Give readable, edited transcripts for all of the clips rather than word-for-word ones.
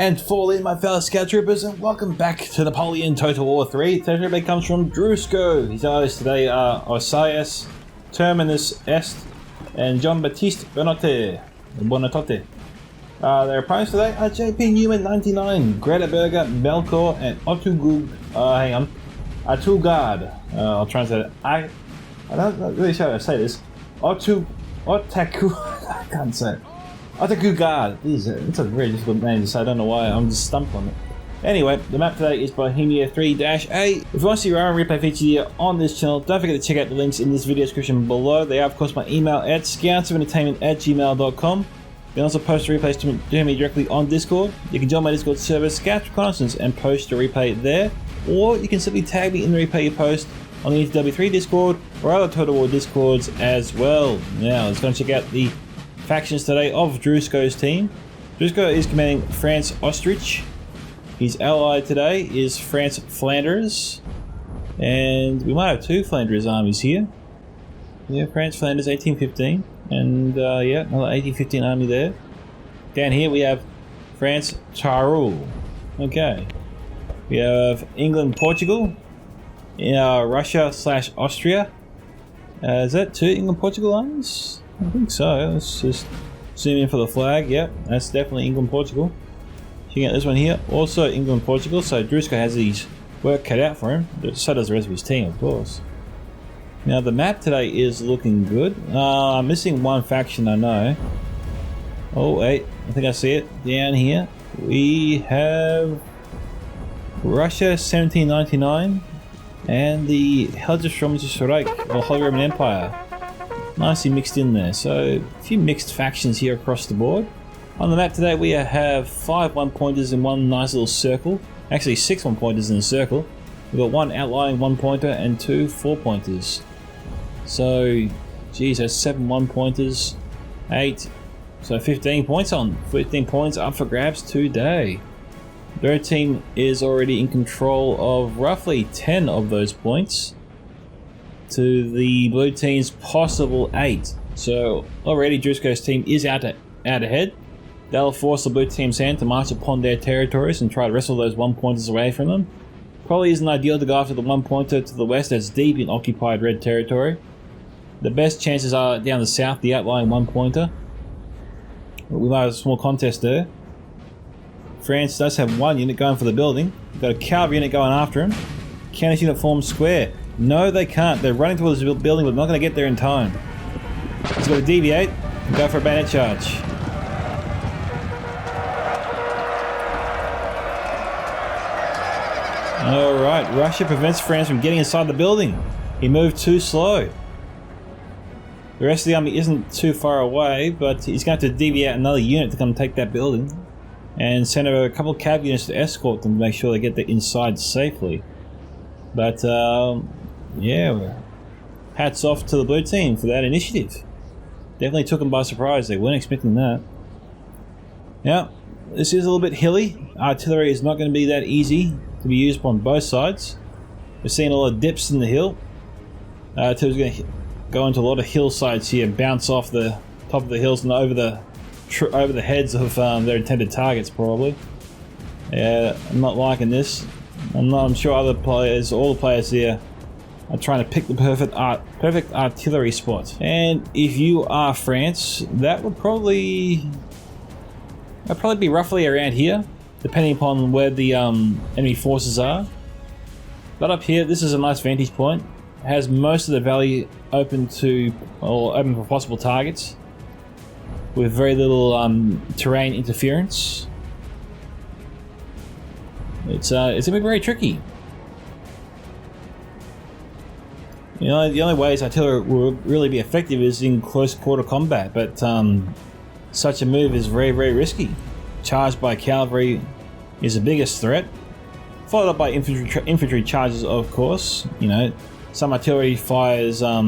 And fall in, my fellow scout troopers, and welcome back to Napoleon Total War 3. Today's replay comes from Drusco. His allies today are Osias, Terminus Est, and John Baptiste Bonatote. Their opponents today are JP Newman 99, Greta Berger, Melkor, and Atugard. I'll translate it. I'm not really sure how to say this. Otaku. I can't say it. Atugard. It's a very difficult name to say. I don't know why. I'm just stumped on it. Anyway, the map today is Bohemia 3-A. If you want to see your own replay feature here on this channel, don't forget to check out the links in this video description below. They are, of course, my email at scoutsoфentertainment@gmail.com. You can also post your replays to me directly on Discord. You can join my Discord server, Scout Reconnaissance, and post your replay there. Or you can simply tag me in the replay you post on the NTW3 Discord or other Total War Discords as well. Now, let's go and check out the factions today of Drusco's team. Drusco is commanding France Ostrich. His ally today is France Flanders. And we might have two Flanders armies here. Yeah, France Flanders 1815. And yeah, another 1815 army there. Down here we have France Tyrol. Okay. We have England Portugal. Russia / Austria. Is that two England Portugal armies? I think so. Let's just zoom in for the flag. Yep, that's definitely England Portugal. Checking out this one here, also England Portugal. So Drusco has his work cut out for him. So does the rest of his team, of course. Now the map today is looking good. I'm missing one faction, I know. Oh wait, I think I see it down here. We have Russia 1799 and the Helgestromsche Reich, or Holy Roman Empire. Nicely mixed in there. So a few mixed factions here across the board. On the map today we have 5 1-pointers in one nice little circle. Actually 6 1-pointers in a circle. We've got 1 outlying 1-pointer and 2 4-pointers. So, geez, that's 7 1-pointers, 8, so 15 points on. 15 points up for grabs today. The red team is already in control of roughly 10 of those points to the blue team's possible 8. So already Drusco's team is out ahead. That'll force the blue team's hand to march upon their territories and try to wrestle those 1-pointers away from them. Probably isn't ideal to go after the 1-pointer to the west that's deep in occupied red territory. The best chances are down the south, the outlying 1-pointer. We might have a small contest there. France does have 1 unit going for the building. We've got a cavalry unit going after him. Can this unit form square? No, they can't. They're running towards the building, but not going to get there in time. He's got to deviate and go for a bayonet charge. Alright, Russia prevents France from getting inside the building. He moved too slow. The rest of the army isn't too far away, but he's going to have to deviate another unit to come take that building. And send over a couple of cav units to escort them to make sure they get inside safely. But, yeah, hats off to the blue team for that initiative. Definitely took them by surprise. They weren't expecting that. Now, this is a little bit hilly. Artillery is not going to be that easy to be used on both sides. We're seeing a lot of dips in the hill. Till's going to go into a lot of hillsides here and bounce off the top of the hills and over the heads of their intended targets, probably. Yeah, I'm not liking this. I'm sure other players, all the players here, are trying to pick the perfect artillery spot. And if you are France, that would probably be roughly around here, depending upon where the enemy forces are. But up here, this is a nice vantage point. It has most of the valley open for possible targets, with very little terrain interference. It's gonna be very tricky. You know, the only ways artillery will really be effective is in close quarter combat, but such a move is very, very risky. Charged by cavalry is the biggest threat, followed up by infantry charges, of course. You know, some artillery fires at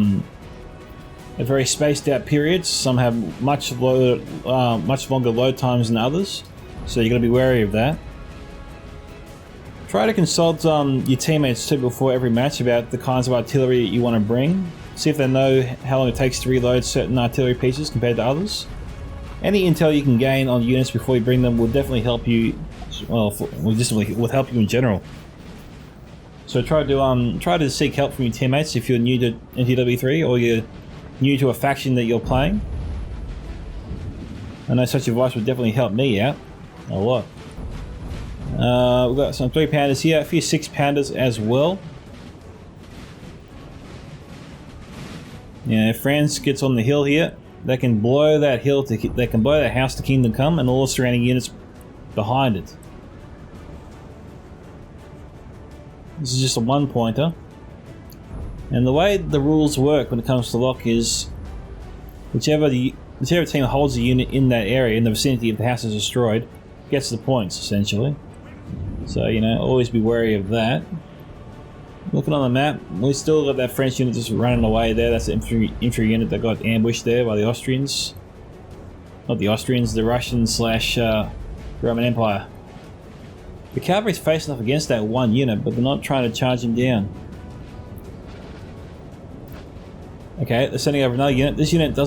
very spaced out periods. Some have much longer load times than others, so you're going to be wary of that. Try to consult your teammates too before every match about the kinds of artillery you want to bring. See if they know how long it takes to reload certain artillery pieces compared to others. Any intel you can gain on units before you bring them will definitely help you well, just with help you in general. So try to seek help from your teammates if you're new to NTW3 or you're new to a faction that you're playing. I know such advice would definitely help me out a lot. We've got some 3-pounders here, a few 6-pounders as well. Yeah, if France gets on the hill here, they can blow that hill they can blow that house to Kingdom Come and all the surrounding units behind it. This is just a 1-pointer. And the way the rules work when it comes to lock is whichever team holds a unit in that area, in the vicinity of the house is destroyed, gets the points, essentially. So, you know, always be wary of that. Looking on the map, we still got that French unit just running away there. That's the infantry unit that got ambushed there by the Austrians. Not the Austrians, the Russians / Roman Empire. The cavalry's facing off against that one unit, but they're not trying to charge him down. Okay, they're sending over another unit. This unit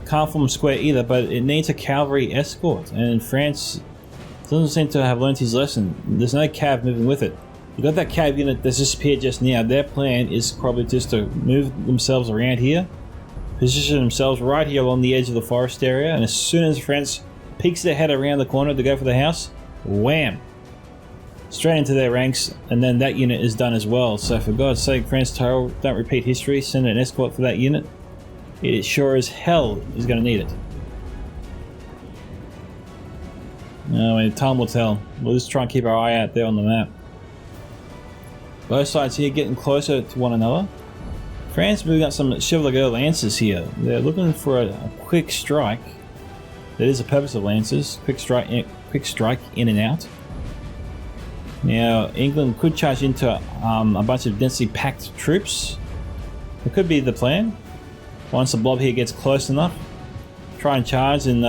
can't form square either, but it needs a cavalry escort, and France doesn't seem to have learned his lesson. There's no cav moving with it. You got that cav unit that's disappeared just now. Their plan is probably just to move themselves around here, position themselves right here along the edge of the forest area, and as soon as France peeks their head around the corner to go for the house, wham! Straight into their ranks, and then that unit is done as well. So for God's sake, France Tyrell, don't repeat history, send an escort for that unit. It sure as hell is going to need it. No, I mean, time will tell. We'll just try and keep our eye out there on the map. Both sides here getting closer to one another. France moving up some Chevalier Lancers here. They're looking for a quick strike. That is the purpose of Lancers. Quick strike in and out. Now, England could charge into a bunch of densely packed troops. It could be the plan. Once the blob here gets close enough, try and charge and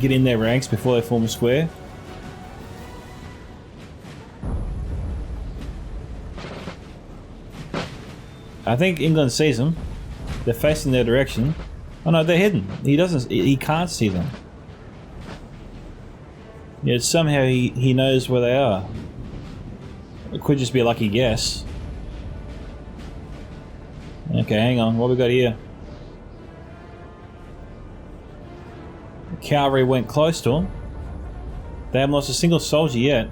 get in their ranks before they form a square. I think England sees them. They're facing their direction. Oh no, they're hidden. He can't see them. Yet somehow he knows where they are. It could just be a lucky guess. Okay, hang on. What we got here? The cavalry went close to him. They haven't lost a single soldier yet.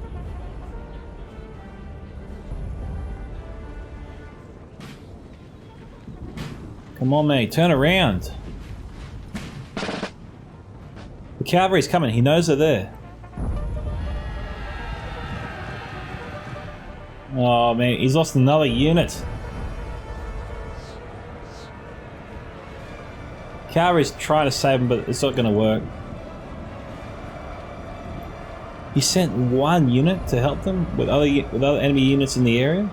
Come on, mate. Turn around. The cavalry's coming. He knows they're there. Oh man, he's lost another unit. Cavalry's trying to save him, but it's not going to work. He sent one unit to help them with other enemy units in the area.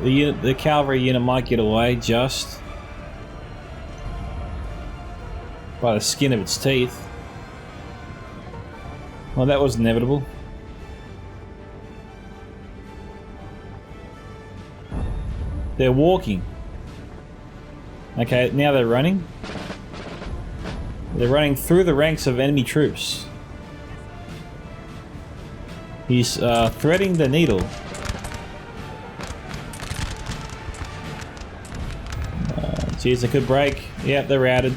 The cavalry unit might get away just by the skin of its teeth. Well, that was inevitable. They're walking. Okay, now they're running. They're running through the ranks of enemy troops. He's threading the needle. Geez, they could break. Yep, they're routed.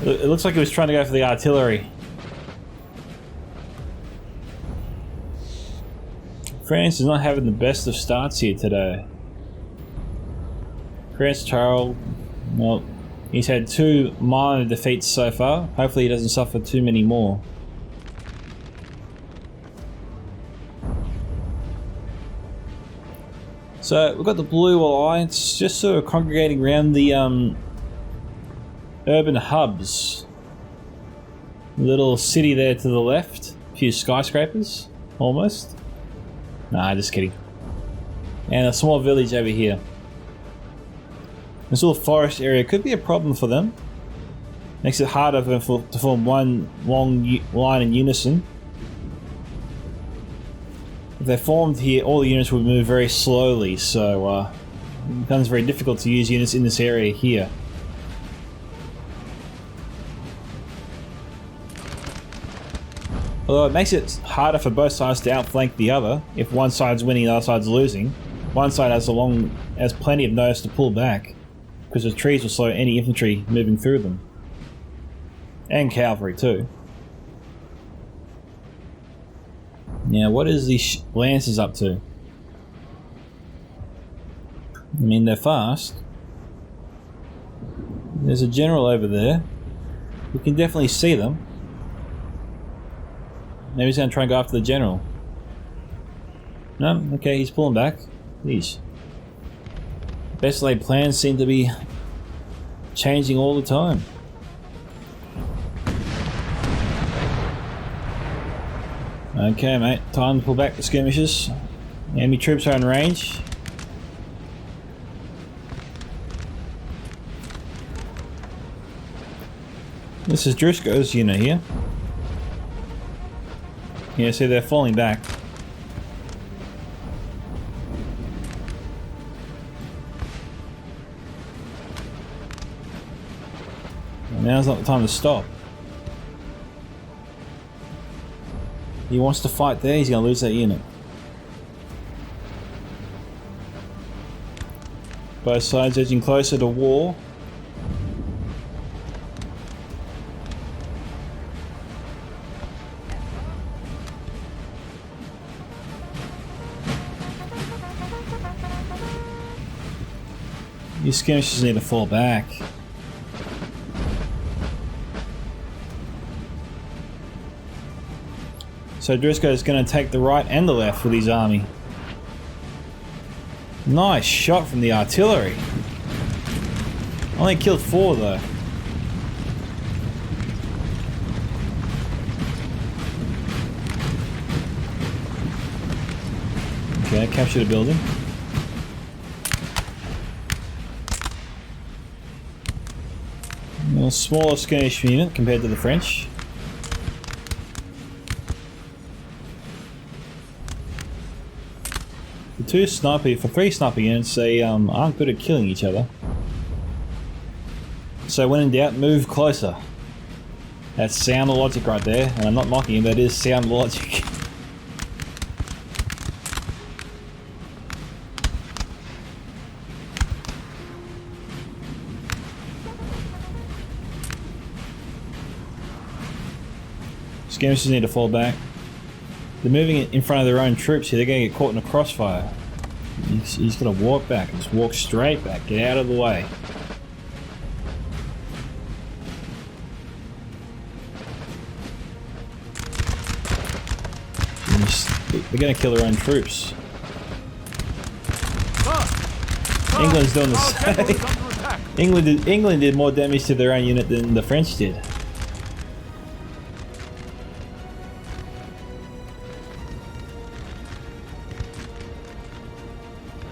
It looks like he was trying to go for the artillery. France is not having the best of starts here today. France Charles, well, he's had 2 minor defeats so far. Hopefully he doesn't suffer too many more. So we've got the Blue Alliance just sort of congregating around the urban hubs. Little city there to the left, a few skyscrapers, almost. Nah, just kidding. And a small village over here. This little forest area could be a problem for them. Makes it harder for them to form one long line in unison. If they're formed here, all the units would move very slowly, so it becomes very difficult to use units in this area here. Although it makes it harder for both sides to outflank the other. If one side's winning, the other side's losing. One side has plenty of notice to pull back, because the trees will slow any infantry moving through them. And cavalry too. Now, what is the Lancers up to? I mean, they're fast. There's a general over there. We can definitely see them. Maybe he's going to try and go after the general. No? Okay, he's pulling back. Jeez. Best laid plans seem to be changing all the time. Okay, mate. Time to pull back the skirmishers. Enemy troops are in range. This is Driscoll's unit here. Yeah, see, they're falling back. Now's not the time to stop. He wants to fight there, he's going to lose that unit. Both sides edging closer to war. These skirmishers need to fall back. So Driscoll is going to take the right and the left with his army. Nice shot from the artillery. Only killed 4 though. Okay, captured a building. A smaller skirmish unit compared to the French. For 3 sniper units, they aren't good at killing each other. So when in doubt, move closer. That's sound logic right there, and I'm not mocking him, that is sound logic. Skirmishers need to fall back. They're moving in front of their own troops here. They're going to get caught in a crossfire. He's going to walk back. Just walk straight back. Get out of the way. They're going to kill their own troops. England's doing the same. England did more damage to their own unit than the French did.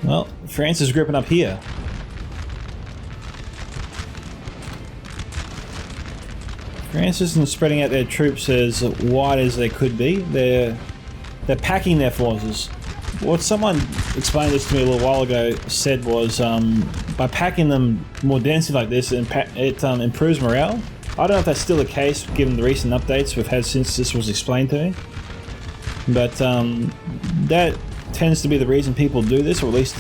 Well, France is gripping up here. France isn't spreading out their troops as wide as they could be. They're packing their forces. What someone explained this to me a little while ago said was by packing them more densely like this, it improves morale. I don't know if that's still the case given the recent updates we've had since this was explained to me. But that tends to be the reason people do this, or at least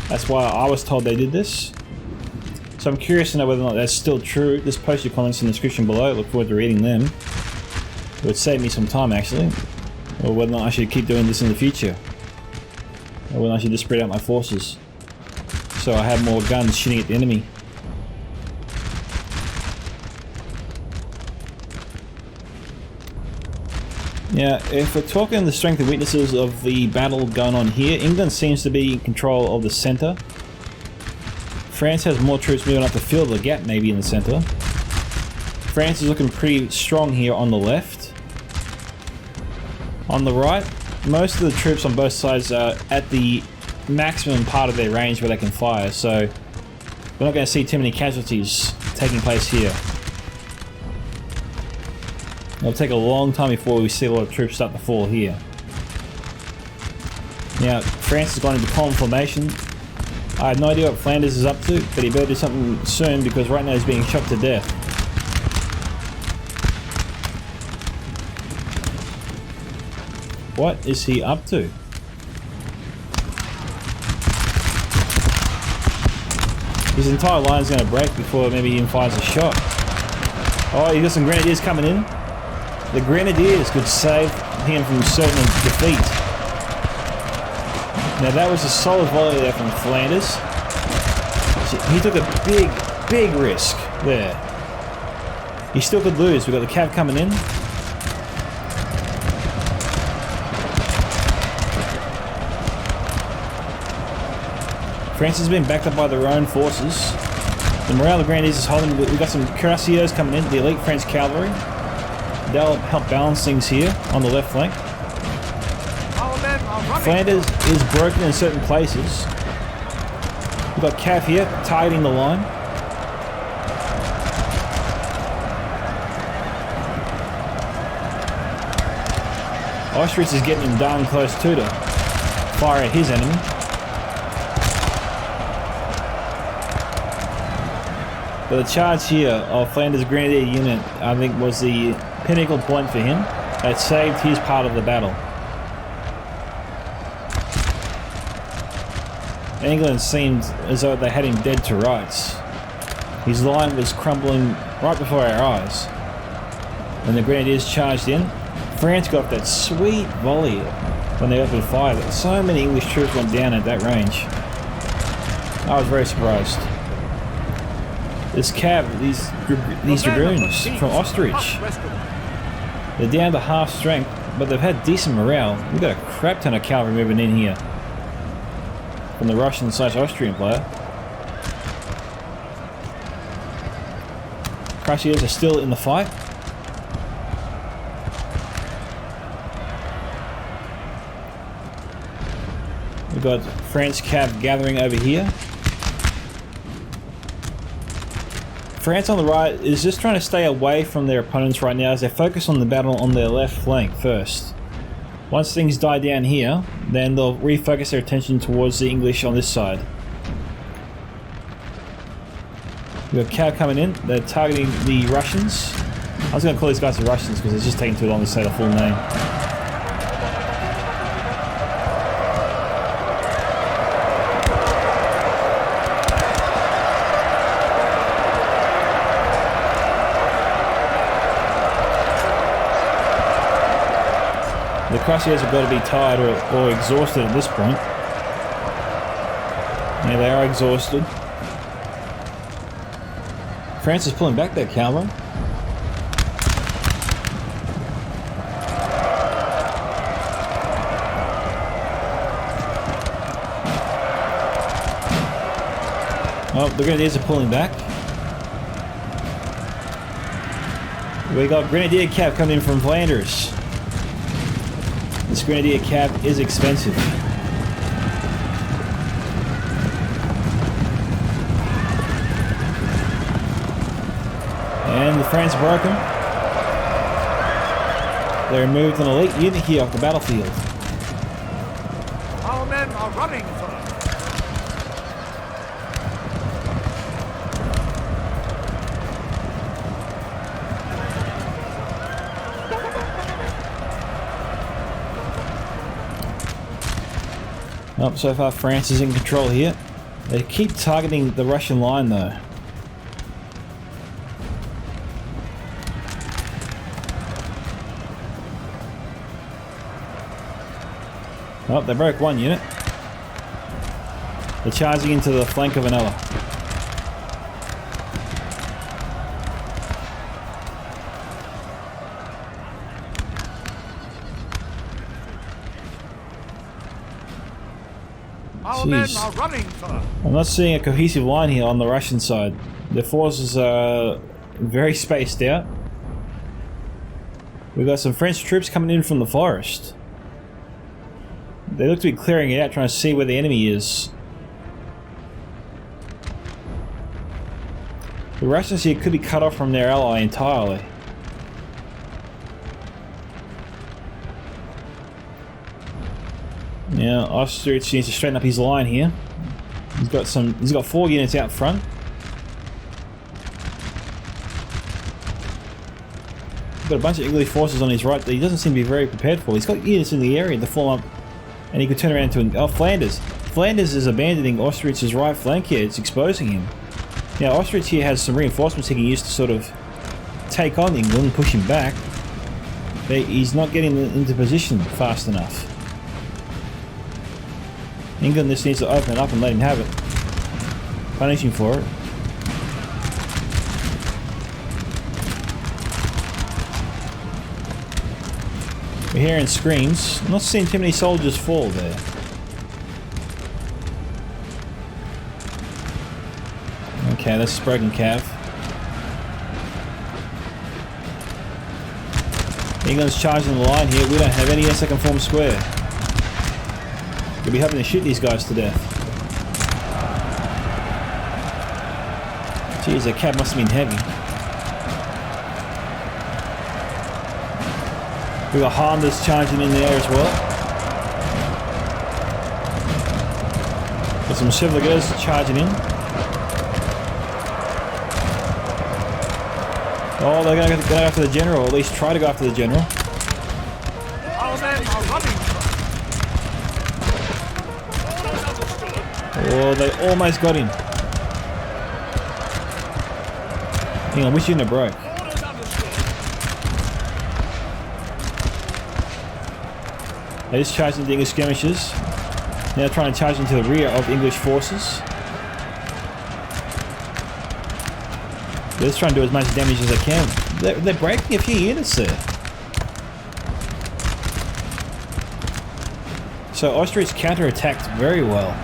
that's why I was told they did this. So I'm curious to know whether or not that's still true. Just post your comments in the description below. Look forward to reading them. It would save me some time actually. Or whether or not I should keep doing this in the future. Or whether I should just spread out my forces so I have more guns shooting at the enemy. Now, if we're talking the strength and weaknesses of the battle going on here, England seems to be in control of the centre. France has more troops moving up to fill the gap maybe in the centre. France is looking pretty strong here on the left. On the right, most of the troops on both sides are at the maximum part of their range where they can fire, so we're not going to see too many casualties taking place here. It'll take a long time before we see a lot of troops start to fall here. Now, France has gone into column formation. I have no idea what Flanders is up to, but he better do something soon because right now he's being shot to death. What is he up to? His entire line is going to break before maybe he even fires a shot. Oh, you got some grenadiers coming in. The grenadiers could save him from certain defeat. Now that was a solid volley there from Flanders. He took a big risk there. He still could lose. We've got the cav coming in. France has been backed up by their own forces. The morale of the Grenadiers is holding. We've got some cuirassiers coming in, the elite French cavalry. They'll help balance things here on the left flank. Flanders is broken in certain places. We've got cav here targeting the line. Austerlitz is getting him darn close too to fire at his enemy. But the charge here of Flanders' Grenadier unit, I think, was the pinnacle point for him. That saved his part of the battle. England seemed as though they had him dead to rights. His line was crumbling right before our eyes. When the Grenadiers charged in, France got that sweet volley when they opened fire. That so many English troops went down at that range. I was very surprised. This cav, these dragoons from Austerlitz, they're down to half strength, but they've had decent morale. We've got a crap ton of cavalry moving in here from the Russian/Austrian player. Cuirassiers are still in the fight. We've got French cav gathering over here. France on the right is just trying to stay away from their opponents right now as they focus on the battle on their left flank first. Once things die down here, then they'll refocus their attention towards the English on this side. We've got cav coming in, they're targeting the Russians. I was going to call these guys the Russians because it's just taking too long to say the full name. The cuirassiers have got to be tired or exhausted at this point. Yeah, they are exhausted. France is pulling back that cavalry. Oh, the Grenadiers are pulling back. We got Grenadier cav coming in from Flanders. This Grenadier cav is expensive. And the France broken. They removed an elite unit here off the battlefield. Our men are running, sir. Oh, so far France is in control here. They keep targeting the Russian line though. Oh, they broke one unit. They're charging into the flank of another. Our men are running, sir. I'm not seeing a cohesive line here on the Russian side. Their forces are very spaced out. We've got some French troops coming in from the forest. They look to be clearing it out, trying to see where the enemy is. The Russians here could be cut off from their ally entirely. Now, Austerlitz needs to straighten up his line here. He's got 4 units out front. got a bunch of English forces on his right that he doesn't seem to be very prepared for. He's got units in the area to form up, and he could turn around to Flanders. Flanders is abandoning Austrich's right flank here. It's exposing him. Now Austrich here has some reinforcements he can use to sort of take on England and push him back. But he's not getting into position fast enough. England just needs to open it up and let him have it. Punish him for it. We're hearing screams. I'm not seeing too many soldiers fall there. Okay, that's broken cav. England's charging the line here. We don't have any second form square. We'll be having to shoot these guys to death. Jeez, that cav must have been heavy. We got Hondas charging in there as well. Got some Chevrolet's charging in. Oh, they're going to go after the general, or at least try to go after the general. Our men are running. Oh, they almost got him. Hang on, which unit broke? They just charged into English skirmishers. Now trying to charge into the rear of English forces. They're just trying to do as much damage as they can. They're breaking a few units there. So Austria's counter-attacked very well.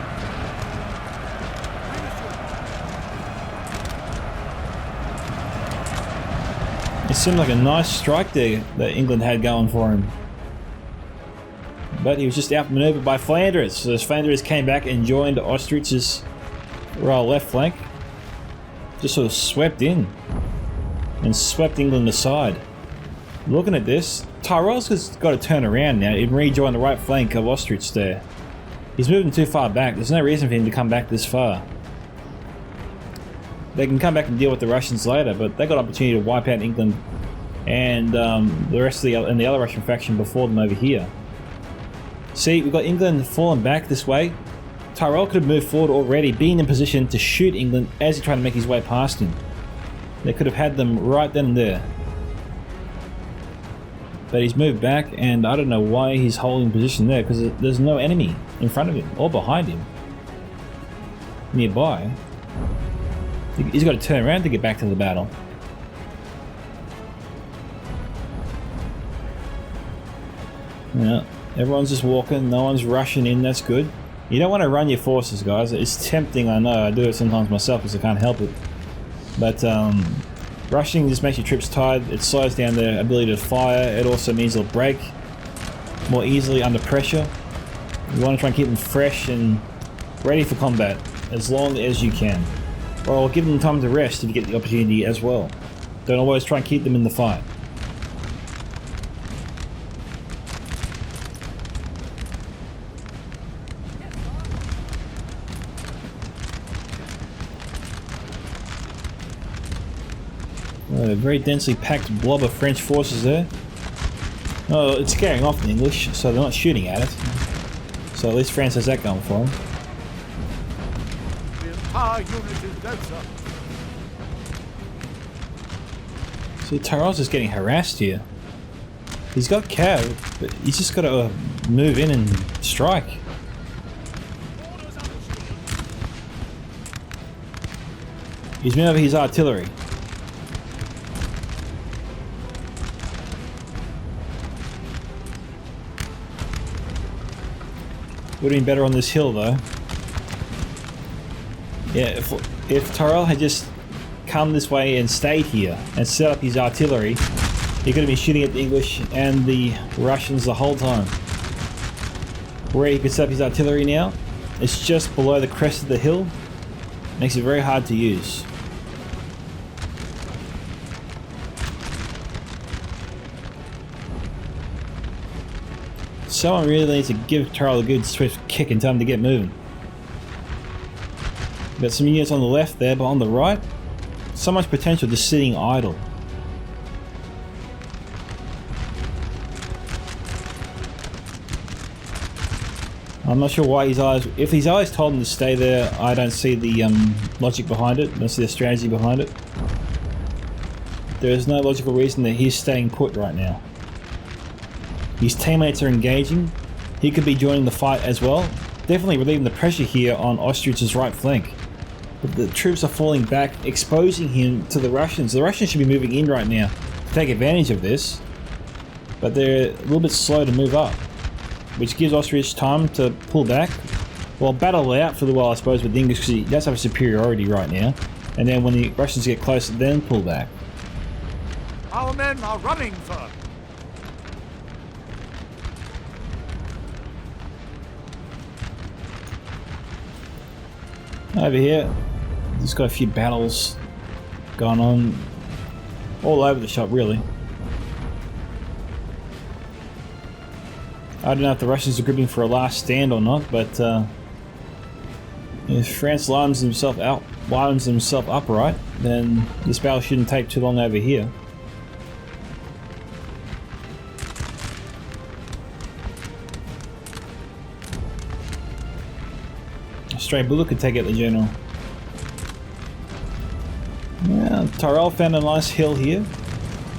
It seemed like a nice strike there that England had going for him. But he was just outmaneuvered by Flanders. So Flanders came back and joined Austrich's left flank. Just sort of swept in and swept England aside. Looking at this, Tyrol's got to turn around now and rejoin the right flank of Austrich there. He's moving too far back. There's no reason for him to come back this far. They can come back and deal with the Russians later, but they got an opportunity to wipe out England and the rest of the other Russian faction before them over here. See, we've got England falling back this way. Tyrol could have moved forward already, being in position to shoot England as he tried to make his way past him. They could have had them right then and there. But he's moved back, and I don't know why he's holding position there, because there's no enemy in front of him or behind him nearby. He's got to turn around to get back to the battle. Yeah, everyone's just walking, no one's rushing in, that's good. You don't want to run your forces, guys. It's tempting, I know. I do it sometimes myself because I can't help it. But rushing just makes your troops tired. It slows down their ability to fire. It also means they'll break more easily under pressure. You want to try and keep them fresh and ready for combat as long as you can. Or give them time to rest if you get the opportunity as well. Don't always try and keep them in the fight. A very densely packed blob of French forces there. Oh, it's scaring off the English, so they're not shooting at it. So at least France has that going for them. The entire unit is dead, sir. See, Tyrol's is getting harassed here. He's got cav, but he's just got to move in and strike. He's moving over his artillery. Would have been better on this hill though. Yeah, if Tyrol had just come this way and stayed here and set up his artillery, he could have been shooting at the English and the Russians the whole time. Where he could set up his artillery now, it's just below the crest of the hill. Makes it very hard to use. Someone really needs to give Tyrol a good swift kick and tell him to get moving. Got some units on the left there, but on the right, so much potential just sitting idle. I'm not sure why his eyes... If his eyes told him to stay there, I don't see the logic behind it. I don't see the strategy behind it. There is no logical reason that he's staying put right now. His teammates are engaging. He could be joining the fight as well. Definitely relieving the pressure here on Ostrich's right flank. But the troops are falling back, exposing him to the Russians. The Russians should be moving in right now to take advantage of this. But they're a little bit slow to move up, which gives Ostrich time to pull back. Well, battle it out for the while, I suppose, with the English, because he does have a superiority right now. And then when the Russians get closer, then pull back. Our men are running, sir. Over here, just got a few battles going on all over the shop, really. I don't know if the Russians are gripping for a last stand or not, but if France lines himself upright, then this battle shouldn't take too long over here. A stray bullet could take out the general. Yeah, Tyrell found a nice hill here.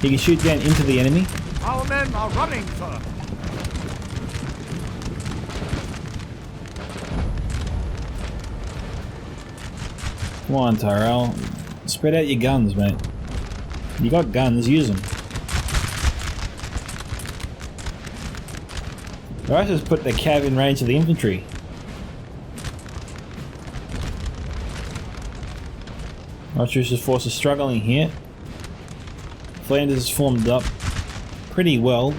He can shoot down into the enemy. Our men are running, sir. Come on, Tyrell. Spread out your guns, mate. You got guns, use them. The Russians put the cav in range of the infantry. Austrich's force is struggling here. Flanders is formed up pretty well.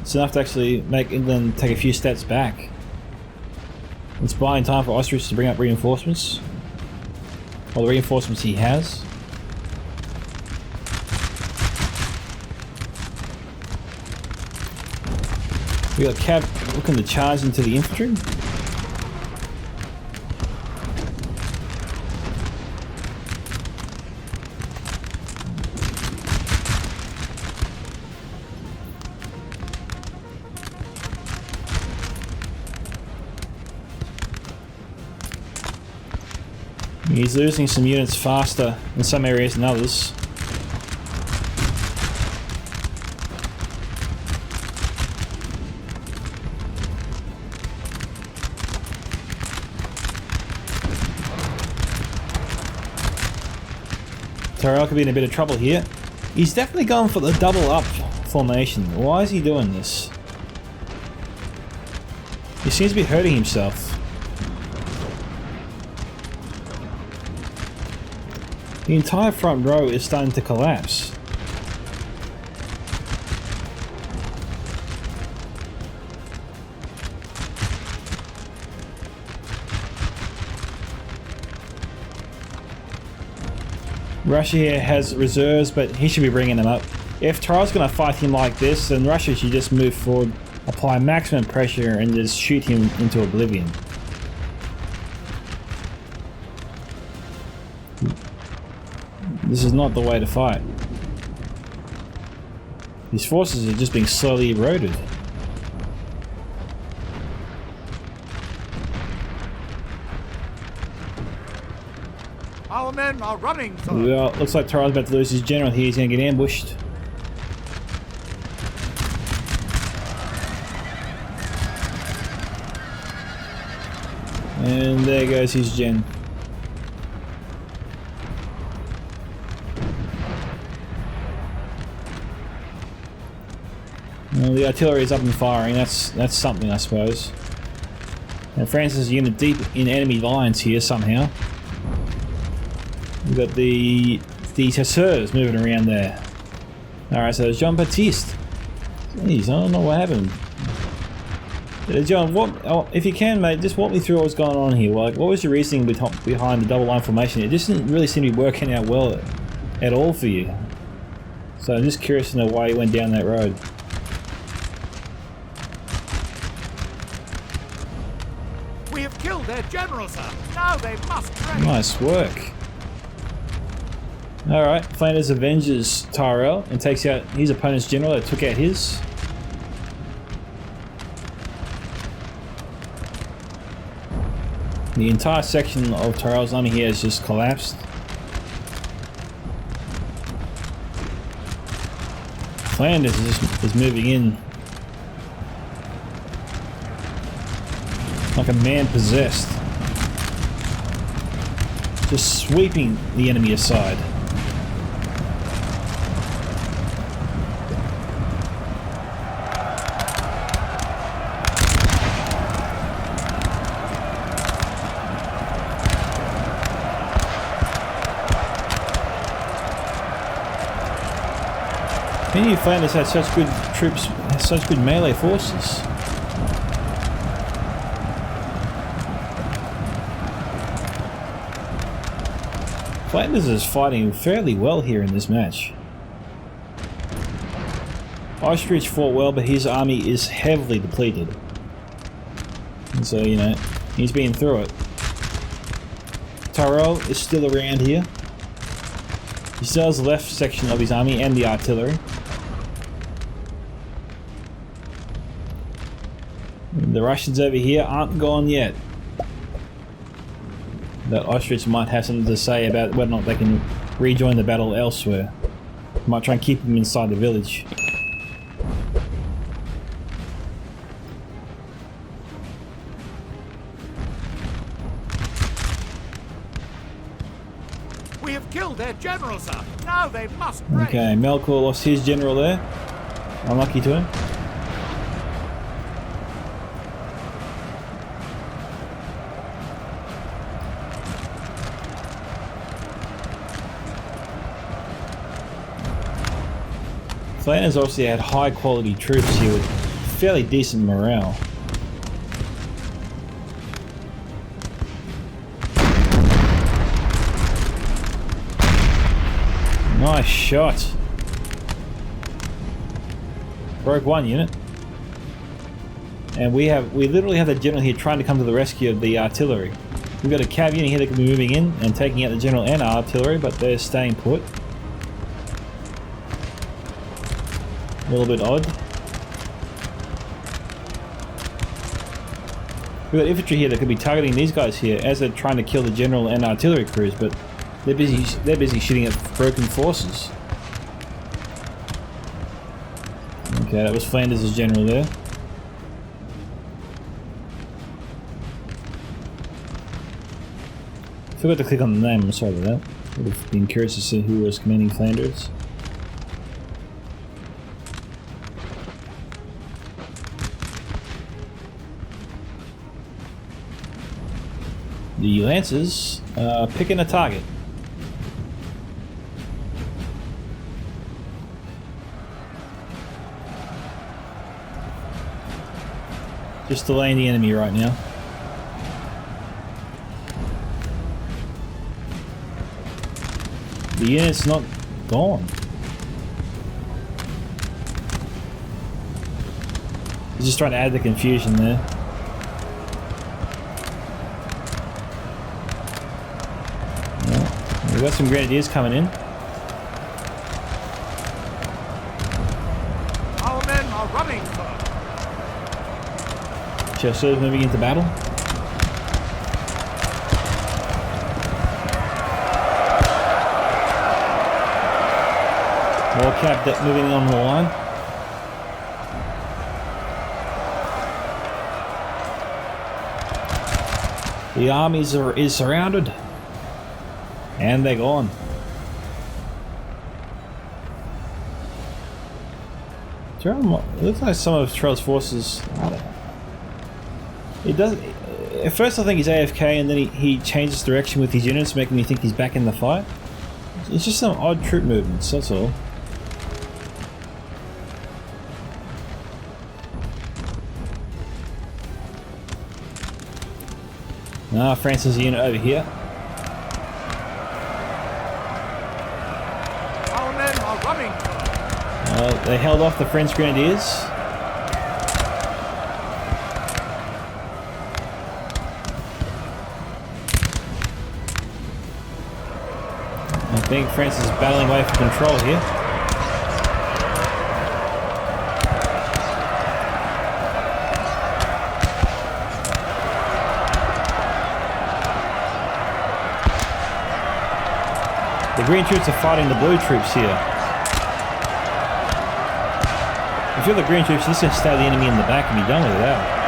It's enough to actually make England take a few steps back. It's buying time for Ostrich to bring up reinforcements. Or the reinforcements he has. We got Cav looking to charge into the infantry. He's losing some units faster in some areas than others. Tyrell could be in a bit of trouble here. He's definitely going for the double up formation. Why is he doing this? He seems to be hurting himself. The entire front row is starting to collapse. Russia here has reserves, but he should be bringing them up. If Tyrell's going to fight him like this, then Russia should just move forward, apply maximum pressure, and just shoot him into oblivion. This is not the way to fight. These forces are just being slowly eroded. Our men are running, sir. Well, looks like Tyrell's about to lose his general here. He's going to get ambushed. And there goes his gen. Well, the artillery is up and firing. That's something, I suppose. And France is a unit deep in enemy lines here somehow. We've got the chasseurs moving around there. Alright, so there's Jean-Baptiste. Jeez, I don't know what happened. John, if you can, mate, just walk me through what was going on here. Like, what was your reasoning behind the double line formation? It just didn't really seem to be working out well at all for you. So I'm just curious to know why you went down that road. We have killed their general, sir. Now they must pray. Nice work. Alright, Flanders avenges Tyrell and takes out his opponent's general that took out his. The entire section of Tyrell's army here has just collapsed. Flanders is moving in like a man possessed, just sweeping the enemy aside. Who knew Flanders had such good troops, such good melee forces? Flanders is fighting fairly well here in this match. Ostrich fought well, but his army is heavily depleted. And so, you know, he's been through it. Tyrell is still around here. He still has the left section of his army and the artillery. The Russians over here aren't gone yet. That Ostrich might have something to say about whether or not they can rejoin the battle elsewhere. Might try and keep them inside the village. We have killed their general, sir. Now they must break. Okay, Melkor lost his general there. Unlucky to him. Flanders obviously had high quality troops here with fairly decent morale. Nice shot. Broke one unit. And we literally have the general here trying to come to the rescue of the artillery. We've got a cav unit here that can be moving in and taking out the general and artillery, but they're staying put. A little bit odd. We've got infantry here that could be targeting these guys here as they're trying to kill the general and artillery crews, but they're busy shooting at broken forces. Okay, that was Flanders' general there. Forgot to click on the name, I'm sorry about that. Would have been curious to see who was commanding Flanders. The Lancers picking a target. Just delaying the enemy right now. The unit's not gone. He's just trying to add the confusion there. We've got some grenadiers coming in. Our men are running, sir. Chasseurs moving into battle. More cap moving on the line. The army is surrounded. And they're gone. It looks like some of Trell's forces. It does. At first, I think he's AFK, and then he changes direction with his units, making me think he's back in the fight. It's just some odd troop movements. That's all. France's unit over here. They held off the French grenadiers. I think France is battling away for control here. The green troops are fighting the blue troops here. If you're the green troops, you're just going to stab the enemy in the back and be done with it out.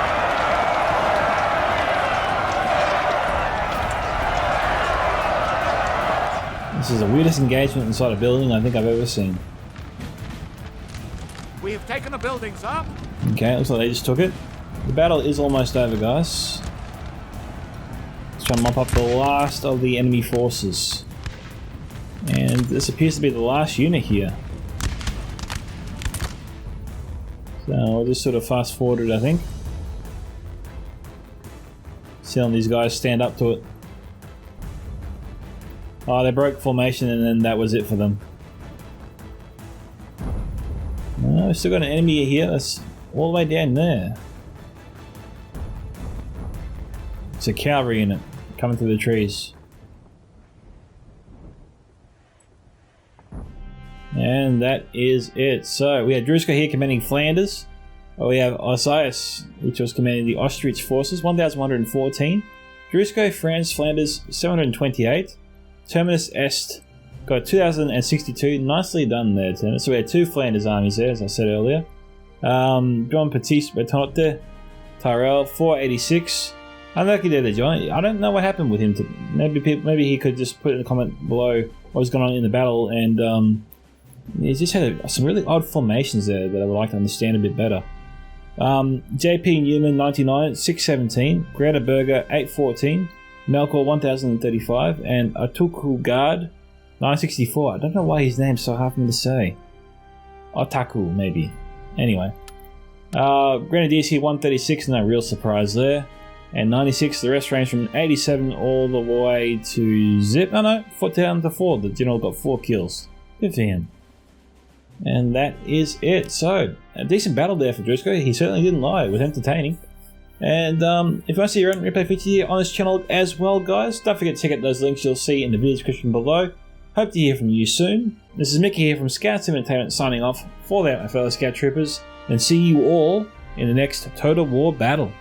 This is the weirdest engagement inside a building I think I've ever seen. We have taken a building, sir. Okay, looks like they just took it. The battle is almost over, guys. Let's try and mop up the last of the enemy forces. And this appears to be the last unit here. So I'll just sort of fast forward it, I think. Seeing these guys stand up to it. Oh, they broke formation and then that was it for them. No, we've still got an enemy here. That's all the way down there. It's a cavalry unit coming through the trees. And that is it. So we had Drusko here commanding Flanders. We have Osias, which was commanding the Ostrich forces, 1,114. Drusko, France, Flanders, 728. Terminus Est got 2,062. Nicely done there, Terminus. So we had two Flanders armies there, as I said earlier. John Baptiste Bertotte, Tyrell, 486. Unlucky there, John. I don't know what happened with him. Maybe he could just put in the comment below what was going on in the battle, and he just had some really odd formations there that I would like to understand a bit better. JP Newman, 99, 617. Greta Berger, 814. Melkor, 1035. And Atuku Guard, 964. I don't know why his name's so hard for me to say. Otaku, maybe. Anyway. Grenadiers here, 136. No real surprise there. And 96. The rest range from 87 all the way to zip. No, down to 4. The general got 4 kills. Good for him. And that is it. So, a decent battle there for Drusko. He certainly didn't lie. It was entertaining. And if you want to see your own replay feature here on this channel as well, guys, don't forget to check out those links you'll see in the video description below. Hope to hear from you soon. This is Micka here from Scouts Entertainment signing off for that, my fellow Scout Troopers, and see you all in the next Total War battle.